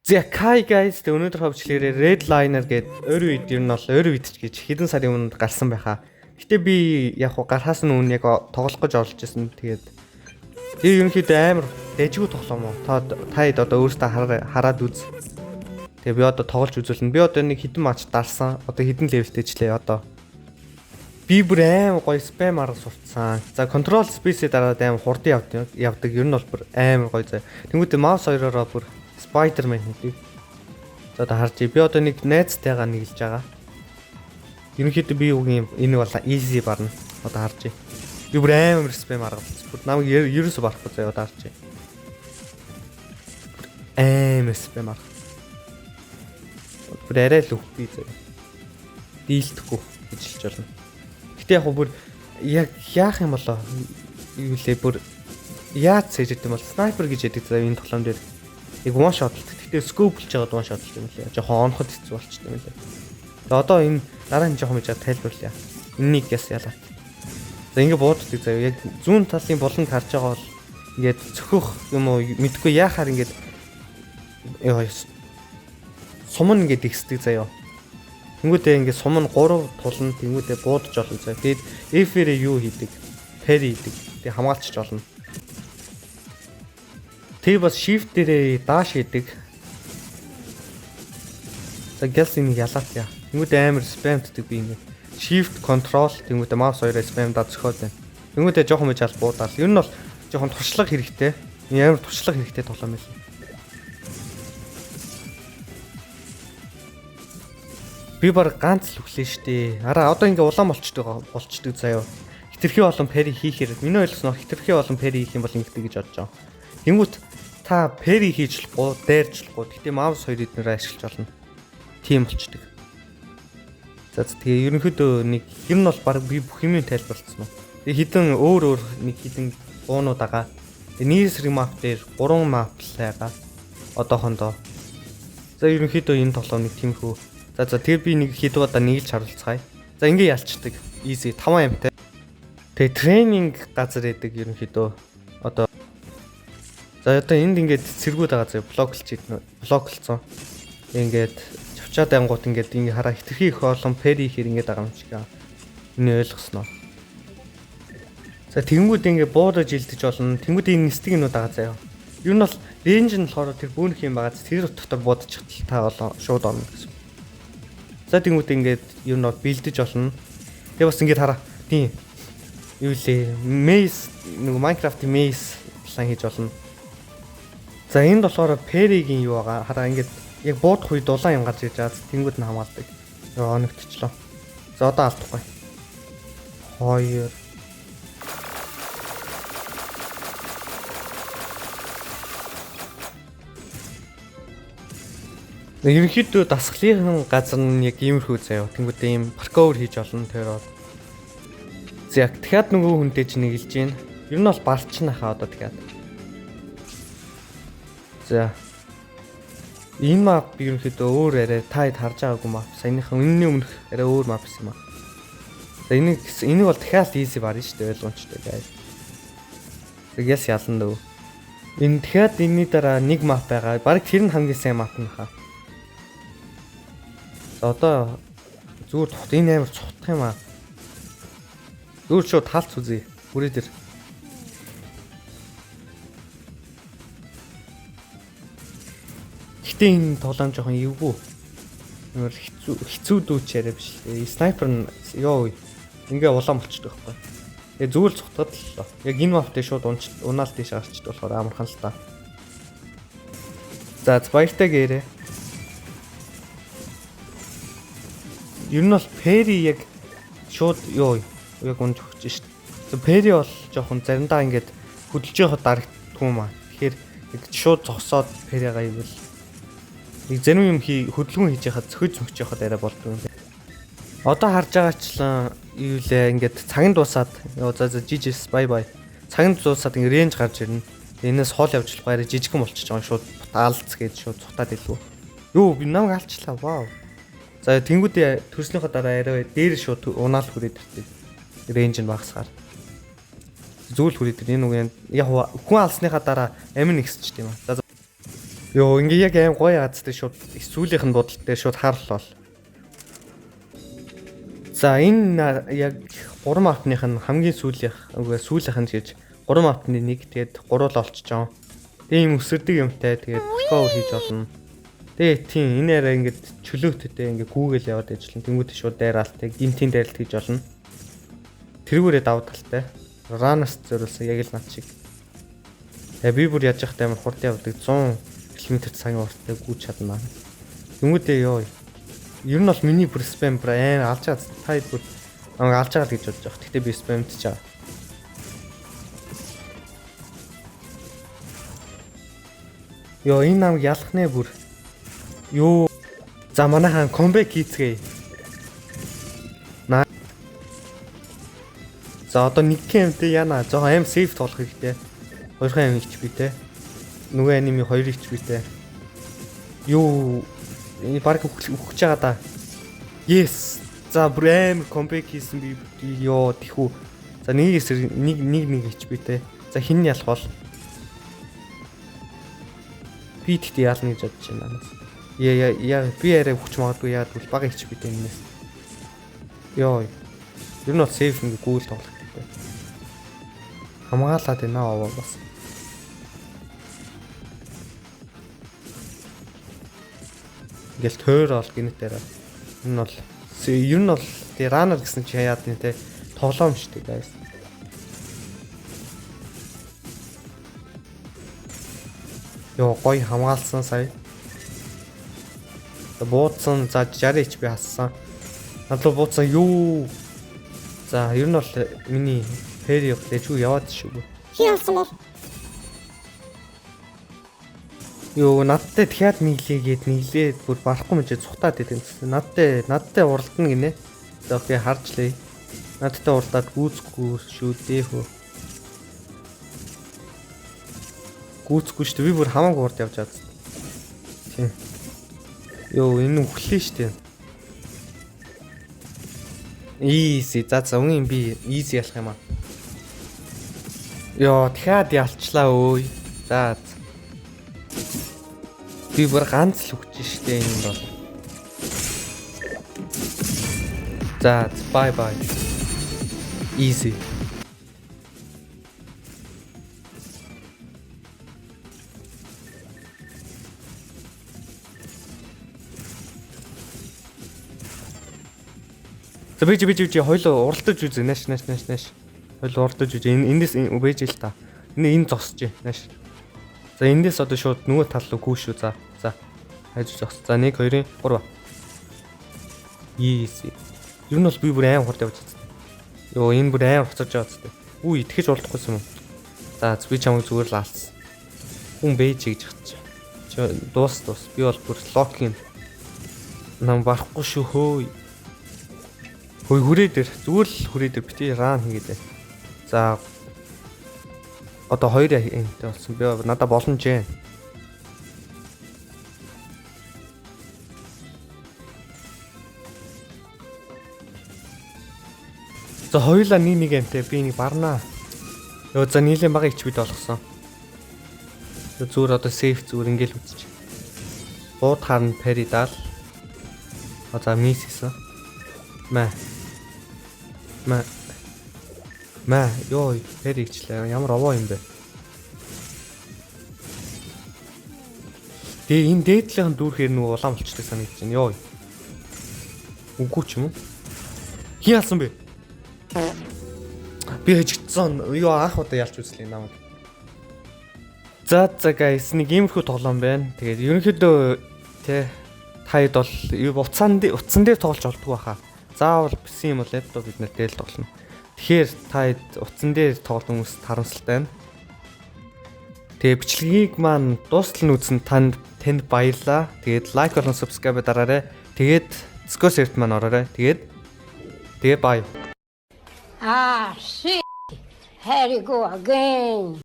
За Kai guys тэ өнөөдөр хөвчлээрээ Redliner гэдэг өөр үед ер нь бол өөр үед ч гэж хэдэн сарын өмнө гарсан байхаа. Гэтэ би яг хуу гарахаас нь өмнө яг тоглох гэж орж ирсэн. Тэгээд ерөнхийдөө амар дэжгүй тоглоом уу. Та хэд одоо өөртөө хараад үз. Тэгээ би одоо тоглож үзүүлнэ. Би одоо нэг хэдэн матч дарсан. Одоо хэдэн левелтэйчлээ одоо. Би бүр амар гоё спам арга сурцсан. За control space-ийн дараад амар хурдан явдаг. Ер нь бол бүр амар гоё заа. Тэнгүүтээ mouse хоёроо бүр Spider-Man гэдэг. За одоо харж би одоо нэг найзтайгаа нэглэж байгаа. Ерөнхийдөө би юу юм энэ бол easy барна. Одоо харж. Би бүр амар спам арга болсон. Бүр намайг ерөөсө барахгүй заяа одоо харж. Амар спам арга. Бүр арай л үхбий заяа. Дийлдэхгүй гэж хэлж байна. Гэтэ яг бүр яг яах юм болоо юу лээ бүр яаж сэж идэм бол снайпер гэж яддаг заяа энэ тоглоом дээр. Яг one shot л. Гэтэ scope болж байгаа one shot юм лээ. Жохон оноход хэцүү болчихсон юм лээ. Тэгээ одоо энэ дараа нь жохон мэж тайлбарлая. Энэнийг яс ялаа. За ингэ бууддаг заяа. Яг зүүн талын болонд харж байгаа бол ингээд цөхөх юм уу мэдгүй яахаар ингээд сумн ингээд ихсдэг заяа. Тэнгүүдээ ингээд сумн 3 тулна тэнгүүдээ буудаж олно заяа. Тэгээд F-ээр юу хийдэг? Parry хийдэг. Тэгээд хамгаалчих болно. Тэг бас shift дээрээ dash хийдэг. За гэлс энийг ялаад яа. Тэнгүүдээ амар spamддаг би ингэ. Shift control тэнгүүдээ mouse хоёроо spamдаа зөхөөд байна. Тэнгүүдээ жоохон мэж ал буудаал. Ер нь бол жоохон туршлага хэрэгтэй. Амар туршлага хэрэгтэй тоглоом байсан. Би баг ганц л өглөө штэ. Араа одоо ингээ улаан болчдөг заяа. Хитрхи болон пари хийхээр миний ойлгосноор хитрхи болон пари хийх юм бол ингэдэг гэж бодож байгаа. Тэнгүүт та пари хийж болохгүй, дайрчлахгүй. Гэтэ маус хоёр эднэрээ ашиглаж болно. Тийм болчдөг. За тэгээ ерөнхийдөө нэг юм нь бол баг би бүх юмыг тайлбарлацсан уу. Тэгээ хідэн өөр нэг хідэн буунууд байгаа. Тэгээ нийсрэг map дээр 3 map л байгаа. Одоохондоо. За ерөнхийдөө энэ тоглоом нэг тиймхүү. За тэгээ би нэг хэд удаа нийлж харуулцгаая. За ингээ ялцдаг. Easy 5 амтай. Тэгээ тренинг газар байдаг ерөнхийдөө. Одоо за одоо энд ингээд цэргүүд байгаа зэ блоклцсон. Ингээд чавчаад ангууд ингээд ингээ хараа хитрхи их олон пари хэр ингээд байгаа юм шиг аа. Миний ойлгосноо. За тэнгүүд ингээ буудаж илдэж болно. Тэнгүүд энэ стигнүүд байгаа заяа. Юу нь бол рейнж нь болохоор тэр бөөнх юм байгаа. Тэр дотор буудаж хатал та болоо шууд орно гэсэн. За тэнгүүд ингээд юу нь бэлдэж болно. Тэгээ бас ингээд хараа. Тийм. Юу лээ? Maze нэг Minecraft-ийн maze план хийж болно. За энд болохоор Perry-гийн юу байгаа. Хараа ингээд яг буудах үед дулаан юм гарч ирж байгаа. Тэнгүүд нь хамгаалдаг. Оногдчихлоо. За одоо алдахгүй. 2 ерөнхийдөө дасгалын газар нь яг иймэрхүү заяа. Тэнгүүдээ ийм паркур хийж олно тэр. За дахиад нөгөө хүнтэй ч нэгэлж гин. Ер нь бол барчна хаа одоо дахиад. За энэ map ерөнхийдөө өөр арай таад харж байгаагүй map. Саяныхан үнний өмнөх арай өөр map юм аа. За энийг бол дахиад easy барна шүү дээ ойлгомжтой guys. Тэгээс ялна дөө. Энэ дахиад энэний дараа нэг map байгаа. Бараг тэр нь хамгийн сайн map нь хаа. За одоо зүгээр тухт энэ амар цухтах юм аа. Зүгээр шууд талц үзье. Бүрээ дээр. Гэтэ энэ тоглоом жоохон эвгүй. Амар хэцүү дүүч яриа биш л. Снайпер нь ёо ингээ улаан болчихдог байхгүй. Тэгээ зүгээр л цухтаад л. Яг энэ маптай шууд унаал тийш гарчдаг болохоор амархан л та. За баяртай гээрээ. Ер нь бол Perry яг шууд ёо яг унж өгч шít. За Perry бол жоохон заримдаа ингээд хөдөлж явахад дарагддаг юм аа. Тэгэхээр яг шууд зогсоод Perry-га ивэл нэг зарим юм хөдөлгөөн хийж яхад зөхөж явахад арай болдог юм. Одоо харж байгаачлан юу лээ ингээд цагийн дуусаад ёо за жижигс бай бай. Цагийн дуусаад ингээд рейнж гарч ирнэ. Энээс хоол явж болох арай жижигхэн болчихж байгаа шууд даалц гэж шууд цухтаад илүү. Юу би намайг алчлаа. Вау. За тэнгүүдээ төрснийхөө дараа арай дээр шууд унаал хүрээд ирдэг. Рейнж нь багасгаар. Зүйл хүрээд энэ үг яг хүн алсныхаа дараа амин ихсчихдээ юм. За Йоо ингээ яг аим гоё яацтай шууд сүүлийнх нь бодол дээр шууд хаарлал. За энэ яг 3 мапных нь хамгийн сүүлийнх нь гэж 3 мапны нэг тэгээд 3 л олчж байгаа. Тэгээ юм өсөрдөг юмтай тэгээд прокол хийж болно. Тэгээ тийм энэ арай ингээд чөлөөттэй ингээд гүүгэл яваад ажиллана. Тэнгүүд шууд дайраалтай гинтийн дайралт хийж болно. Тэргүүрээ давуу талтай. Ранаас зориулсан яг л над шиг. Би бүр яаж явахтай амар хурд явдаг 100 км/цагийн урттай гүйж чадна. Тэнгүүдээ ёо. Ер нь бол миний бүр спам бүр алж байгаа. Та бүр алж байгаа л гэж бодож байгаа. Гэхдээ би спамтж байгаа. Ёо энэ намайг ялахнаа бүр. Юу. За манайхан комбек хийцгээе. За одоо нэг геймтэй яана. Жохоо аим сейф тоолох хэрэгтэй. 2 аим HP-тэй. Нөгөө аними 2 HP-тэй. Юу энэ баг өгч байгаа да. Yes. За брэм комбек хийсэн би ёо тэхүү. За нэг HP-тэй. За хин ялах бол. Би тэгтээ яална гэж бодож байна. Яа би арай өгч магадгүй яад бол баг HP-тэй нээс. Ёо. Ер нь бол сейф ингээ гүүл тоглох хэрэгтэй. Хамгаалаад байна аа бас. Ингээл тойр ол гинэтээр. Энэ бол ер нь бол тий ранер гэсэн чи яад нэ те тоглоом штэ guys. Йоо гой хамгаалсан сая. Бууцсан за 60 HP хассан. Надлуу бууцсан юу. За ер нь бол миний фэри дэжгүй яваад шүү. Хийсэн бол. Йоо надтай дахиад нийлээд бүр барахгүй мэж цухтаад идэв. Надтай уралдана гинэ. За би харжлаа. Надтай уралдаад гүйцэхгүй шүү дээ хөө. Гүйцэхгүй шүү. Би бүр хамаагүй урд явж байгаа. Тийм. Йоо энэ үхлээ шүү. Easy. За үнэн би easy ялах юм аа. Йоо дахиад ялчлаа өөй. За. Би бүр ганц л өгч штэ энэ бол. За bye bye. Easy. За би хоёул уралдаж үзье нааш. Хоёул уралдаж үзье. Эндээс убэж ил та. Энэ зогсож нааш. За эндээс одоо шууд нөгөө тал руу гүйш үү. За. Хайж зогс. За 1 2 3. Easy. Юу нь бол би бүр аим хурд явж байгаа. Йоо энэ бүр аим хуцаж байгаа зү. Үгүй итгэж болдохгүйсэн юм. За би чамайг зүгээр л алсан. Хүн бэж гэж хатчих. Чи дуус. Би бол бүр локин нам барахгүй шүү хөөе. Хөөе хүрээ дээр зүгээр л хүрээ дээр бити ран хийгээд байна. За одоо 2 энтэй болсон. Би надаа боломж ээ. За хоёулаа нэг энтэй би нэг барнаа. Йоо за нийлэн бага HP-д болгосон. Зүгээр одоо сейф зүгээр ингээл үзчих. Бууд харна пари даал. За мис хийсэн. Маа ёо пари хийчлээ. Ямар овоо юм бэ? Тэгээ энэ дээдлийн дүүрхээр нөгөө улаан болчтой санагдаж байна. Ёо. Үгүй ч юм уу? Хий алсан бэ? Би хажигдсан. Ёо анх удаа ялч үзлээ намайг. За guys нэг иймэрхүү тоглоом байна. Тэгээд ерөнхийдөө тэ таад бол утсан дээр тоглож болдгоо хаа. Заавал PC юм бол laptop бид нэр дээл тоглоно. Тэгэхээр таад утсан дээр тоглох хүмүүст харамсалтай байна. Тэгээ бичлэгийг маань дуустал нь үзсэн танд баярлалаа. Тэгээд лайк болон subscribe дараарай. Тэгээд Discord server маань ороорой. Тэгээ bye. Ah, shit. Here you go again.